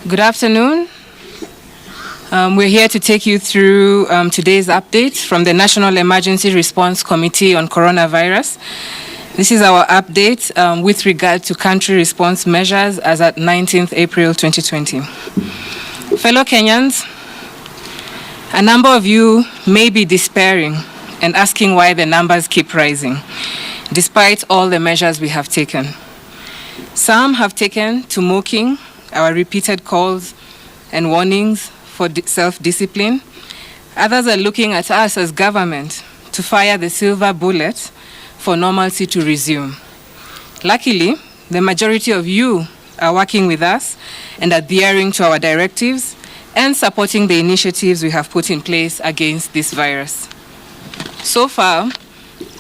Good afternoon. We're here to take you through today's update from the National Emergency Response Committee on Coronavirus. This is our update with regard to country response measures as at 19th April 2020. Fellow Kenyans, a number of you may be despairing and asking why the numbers keep rising, despite all the measures we have taken. Some have taken to mocking our repeated calls and warnings for self-discipline. Others are looking at us as government to fire the silver bullet for normalcy to resume. Luckily, the majority of you are working with us and adhering to our directives and supporting the initiatives we have put in place against this virus. So far,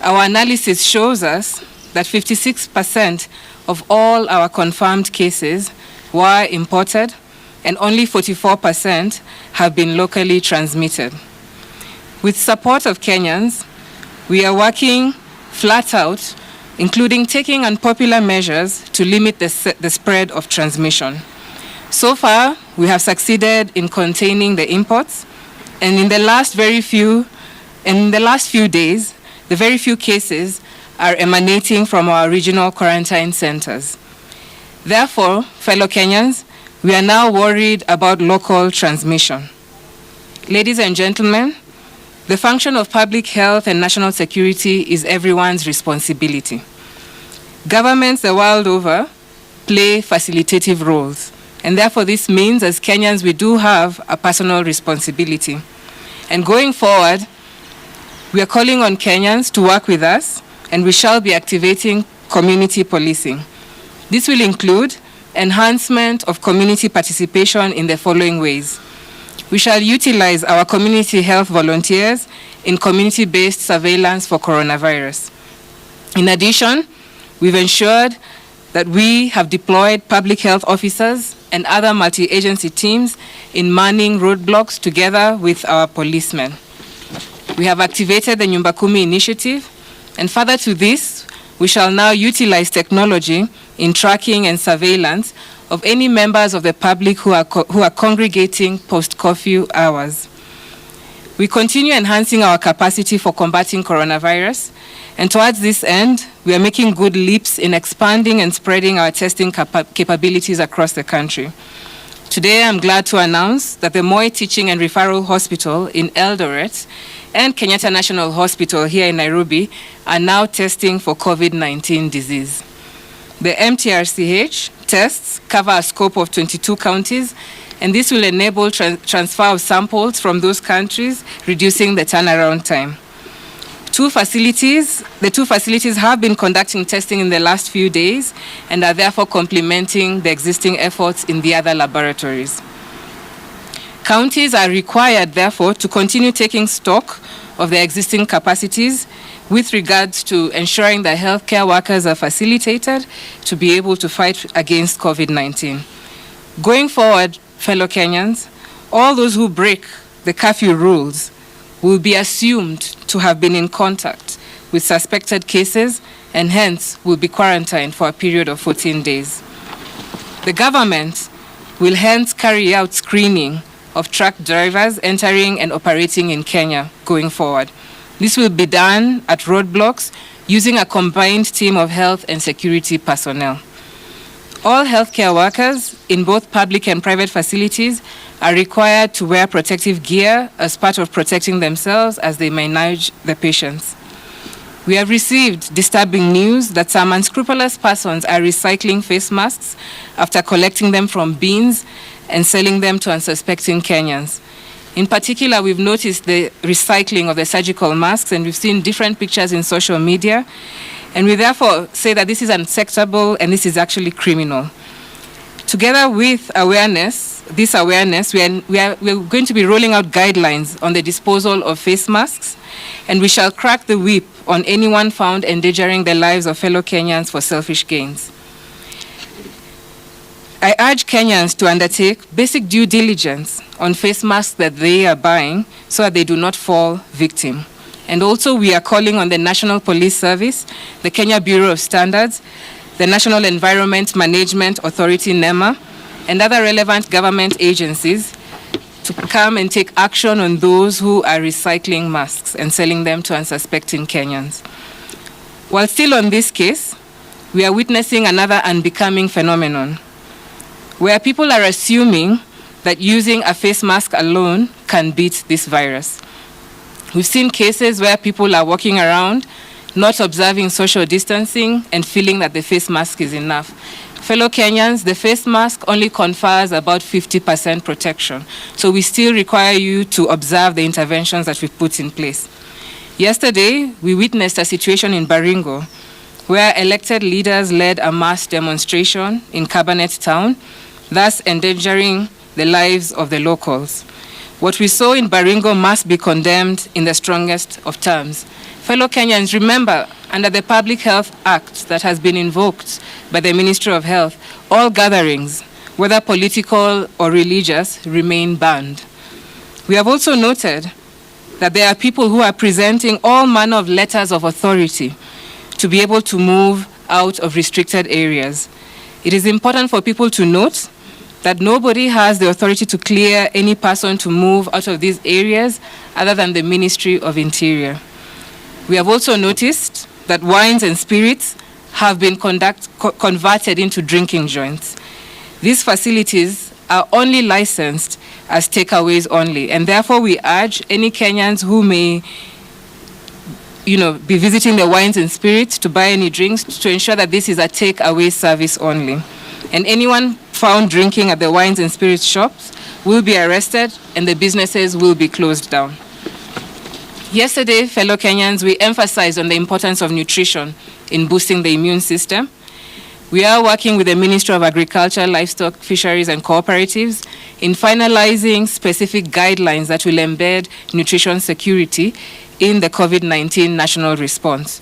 our analysis shows us that 56% of all our confirmed cases were imported, and only 44% have been locally transmitted. With support of Kenyans, we are working flat out, including taking unpopular measures to limit the spread of transmission. So far, we have succeeded in containing the imports, and in the last few days, the very few cases are emanating from our regional quarantine centers. Therefore, fellow Kenyans, we are now worried about local transmission. Ladies and gentlemen, the function of public health and national security is everyone's responsibility. Governments the world over play facilitative roles, and therefore this means as Kenyans we do have a personal responsibility. And going forward, we are calling on Kenyans to work with us, and we shall be activating community policing. This will include enhancement of community participation in the following ways. We shall utilize our community health volunteers in community-based surveillance for coronavirus. In addition, we've ensured that we have deployed public health officers and other multi-agency teams in manning roadblocks together with our policemen. We have activated the Nyumba Kumi initiative, and further to this, we shall now utilize technology in tracking and surveillance of any members of the public who are congregating post-curfew hours. We continue enhancing our capacity for combating coronavirus, and towards this end, we are making good leaps in expanding and spreading our testing capabilities across the country. Today, I'm glad to announce that the Moi Teaching and Referral Hospital in Eldoret and Kenyatta National Hospital here in Nairobi are now testing for COVID-19 disease. The MTRCH tests cover a scope of 22 counties, and this will enable transfer of samples from those countries, reducing the turnaround time. The two facilities have been conducting testing in the last few days and are therefore complementing the existing efforts in the other laboratories. Counties are required, therefore, to continue taking stock of their existing capacities with regards to ensuring that healthcare workers are facilitated to be able to fight against COVID-19. Going forward, fellow Kenyans, all those who break the curfew rules will be assumed to have been in contact with suspected cases and hence will be quarantined for a period of 14 days. The government will hence carry out screening of truck drivers entering and operating in Kenya going forward. This will be done at roadblocks using a combined team of health and security personnel. All healthcare workers in both public and private facilities are required to wear protective gear as part of protecting themselves as they manage the patients. We have received disturbing news that some unscrupulous persons are recycling face masks after collecting them from bins and selling them to unsuspecting Kenyans. In particular, we've noticed the recycling of the surgical masks, and we've seen different pictures in social media, and we therefore say that this is unacceptable and this is actually criminal. Together with this awareness, we're going to be rolling out guidelines on the disposal of face masks, and we shall crack the whip on anyone found endangering the lives of fellow Kenyans for selfish gains. I urge Kenyans to undertake basic due diligence on face masks that they are buying so that they do not fall victim. And also we are calling on the National Police Service, the Kenya Bureau of Standards, the National Environment Management Authority, NEMA, and other relevant government agencies to come and take action on those who are recycling masks and selling them to unsuspecting Kenyans. While still on this case, we are witnessing another unbecoming phenomenon, where people are assuming that using a face mask alone can beat this virus. We've seen cases where people are walking around, not observing social distancing and feeling that the face mask is enough. Fellow Kenyans, the face mask only confers about 50% protection. So we still require you to observe the interventions that we've put in place. Yesterday, we witnessed a situation in Baringo where elected leaders led a mass demonstration in Cabinet Town, thus endangering the lives of the locals. What we saw in Baringo must be condemned in the strongest of terms. Fellow Kenyans, remember, under the Public Health Act that has been invoked by the Ministry of Health, all gatherings, whether political or religious, remain banned. We have also noted that there are people who are presenting all manner of letters of authority to be able to move out of restricted areas. It is important for people to note that nobody has the authority to clear any person to move out of these areas other than the Ministry of Interior. We have also noticed that wines and spirits have been converted into drinking joints. These facilities are only licensed as takeaways only, and therefore we urge any Kenyans who may be visiting the wines and spirits to buy any drinks to ensure that this is a takeaway service only. And anyone found drinking at the wines and spirits shops will be arrested and the businesses will be closed down. Yesterday, fellow Kenyans, we emphasized on the importance of nutrition in boosting the immune system. We are working with the Ministry of Agriculture, Livestock, Fisheries and Cooperatives in finalizing specific guidelines that will embed nutrition security in the COVID-19 national response.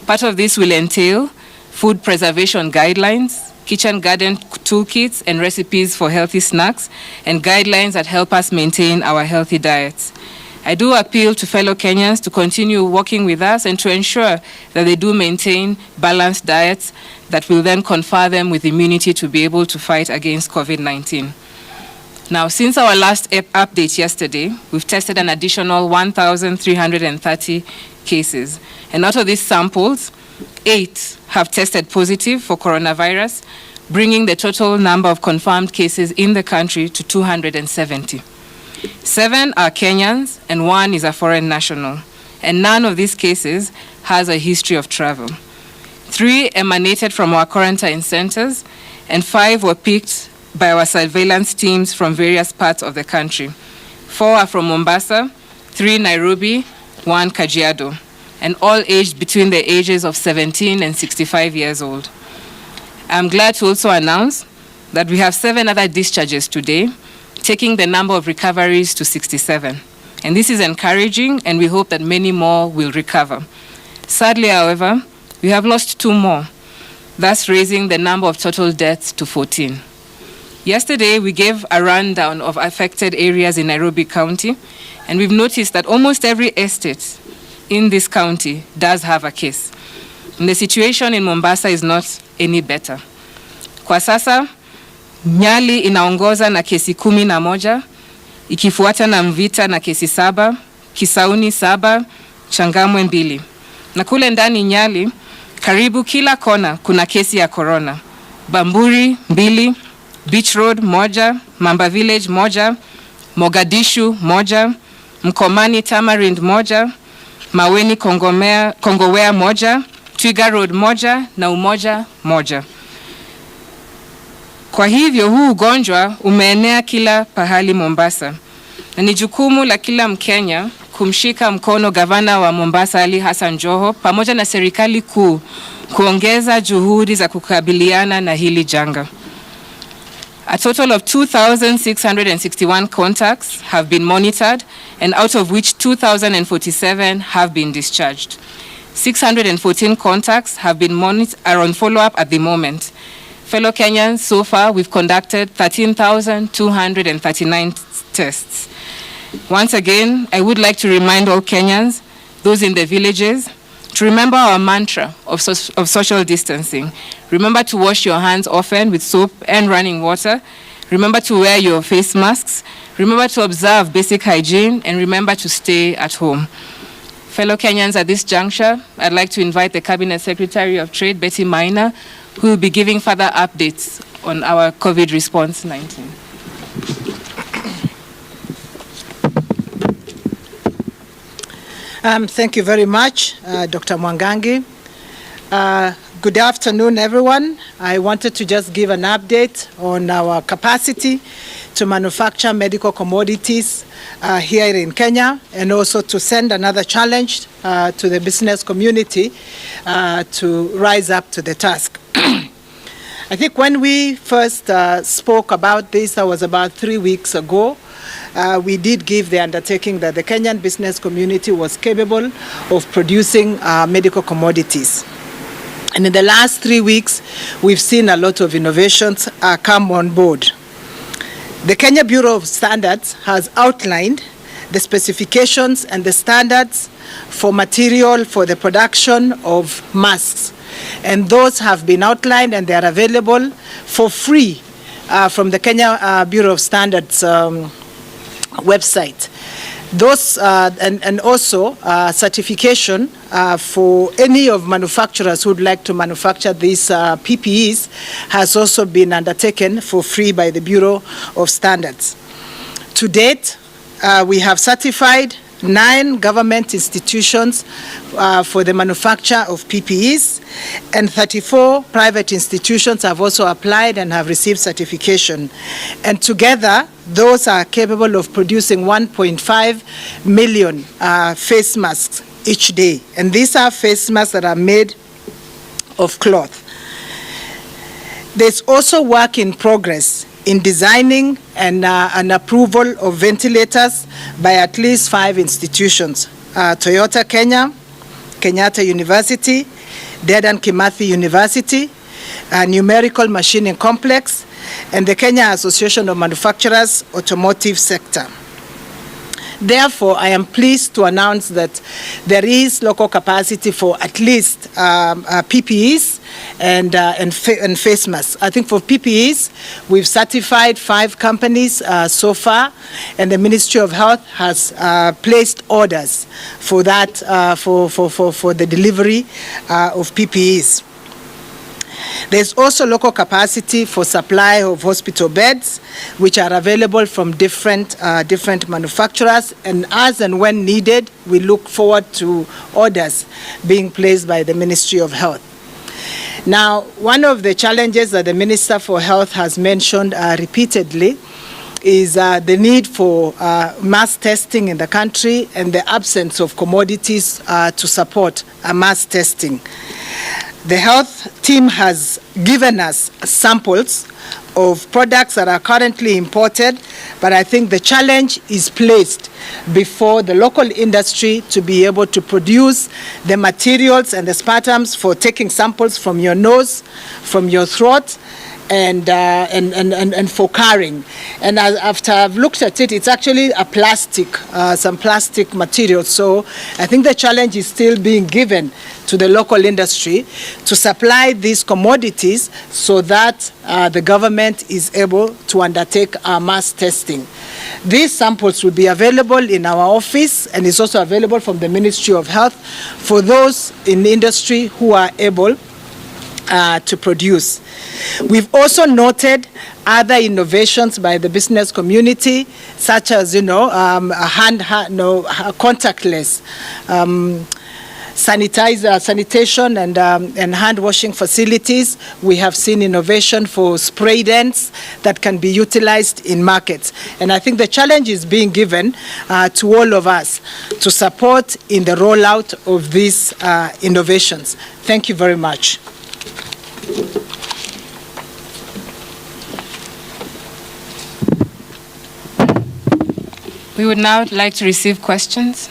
Part of this will entail food preservation guidelines, kitchen garden toolkits and recipes for healthy snacks, and guidelines that help us maintain our healthy diets. I do appeal to fellow Kenyans to continue working with us and to ensure that they do maintain balanced diets that will then confer them with immunity to be able to fight against COVID-19. Now, since our last update yesterday, we've tested an additional 1,330 cases. And out of these samples, 8 have tested positive for coronavirus, bringing the total number of confirmed cases in the country to 270. 7 are Kenyans and 1 is a foreign national. And none of these cases has a history of travel. 3 emanated from our quarantine centers, and 5 were picked by our surveillance teams from various parts of the country. 4 are from Mombasa, 3 Nairobi, 1 Kajiado, and all aged between the ages of 17 and 65 years old. I'm glad to also announce that we have 7 other discharges today, taking the number of recoveries to 67. And this is encouraging, and we hope that many more will recover. Sadly, however, we have lost 2 more, thus raising the number of total deaths to 14. Yesterday, we gave a rundown of affected areas in Nairobi County, and we've noticed that almost every estate in this county does have a case. And the situation in Mombasa is not any better. Kwa sasa, Nyali inaongoza na kesi 11, ikifuata na Mvita na kesi 7, Kisauni 7, Changamwe 2. Na kule ndani Nyali, karibu kila kona kuna kesi ya corona. Bamburi 2, Beach Road 1, Mamba Village 1, Mogadishu 1, Mkomani Tamarind 1, Maweni Kongowea 1, Twiga Road 1 na Umoja 1. Kwa hivyo huu ugonjwa umeenea kila pahali Mombasa. Na ni jukumu la kila Mkenya kumshika mkono gavana wa Mombasa Ali Hassan Joho pamoja na serikali kuu kuongeza juhudi za kukabiliana na hili janga. A total of 2,661 contacts have been monitored, and out of which 2,047 have been discharged. 614 contacts have been are on follow-up at the moment. Fellow Kenyans, so far we've conducted 13,239 tests. Once again, I would like to remind all Kenyans, those in the villages, to remember our mantra of social distancing. Remember to wash your hands often with soap and running water. Remember to wear your face masks. Remember to observe basic hygiene, and remember to stay at home. Fellow Kenyans, at this juncture, I'd like to invite the Cabinet Secretary of Trade, Betty Maina, who will be giving further updates on our COVID response 19. Thank you very much, Dr. Mwangangi. Good afternoon, everyone. I wanted to just give an update on our capacity to manufacture medical commodities here in Kenya, and also to send another challenge to the business community to rise up to the task. I think when we first spoke about this, that was about 3 weeks ago. We did give the undertaking that the Kenyan business community was capable of producing medical commodities. And in the last 3 weeks, we've seen a lot of innovations come on board. The Kenya Bureau of Standards has outlined the specifications and the standards for material for the production of masks. And those have been outlined, and they are available for free from the Kenya Bureau of Standards website. Those and also certification for any of manufacturers who would like to manufacture these PPEs has also been undertaken for free by the Bureau of Standards. To date, we have certified 9 government institutions for the manufacture of PPEs, and 34 private institutions have also applied and have received certification. And together, those are capable of producing 1.5 million face masks each day. And these are face masks that are made of cloth. There's also work in progress in designing and an approval of ventilators by at least 5 institutions: Toyota Kenya, Kenyatta University, Dedan Kimathi University, Numerical Machining Complex, and the Kenya Association of Manufacturers Automotive Sector. Therefore, I am pleased to announce that there is local capacity for at least PPEs and face masks. I think for PPEs, we've certified 5 companies so far, and the Ministry of Health has placed orders for that, for the delivery of PPEs. There's also local capacity for supply of hospital beds, which are available from different manufacturers, and as and when needed, we look forward to orders being placed by the Ministry of Health. Now, one of the challenges that the Minister for Health has mentioned repeatedly is the need for mass testing in the country and the absence of commodities to support mass testing. The health team has given us samples of products that are currently imported, but I think the challenge is placed before the local industry to be able to produce the materials and the sputtums for taking samples from your nose, from your throat, and for carrying. And after I've looked at it, it's actually a plastic, some plastic material. So I think the challenge is still being given to the local industry to supply these commodities so that the government is able to undertake mass testing. These samples will be available in our office, and is also available from the Ministry of Health for those in the industry who are able to produce. We've also noted other innovations by the business community, such as, contactless sanitation and hand washing facilities. We have seen innovation for spray dents that can be utilized in markets. And I think the challenge is being given to all of us to support in the rollout of these innovations. Thank you very much. We would now like to receive questions.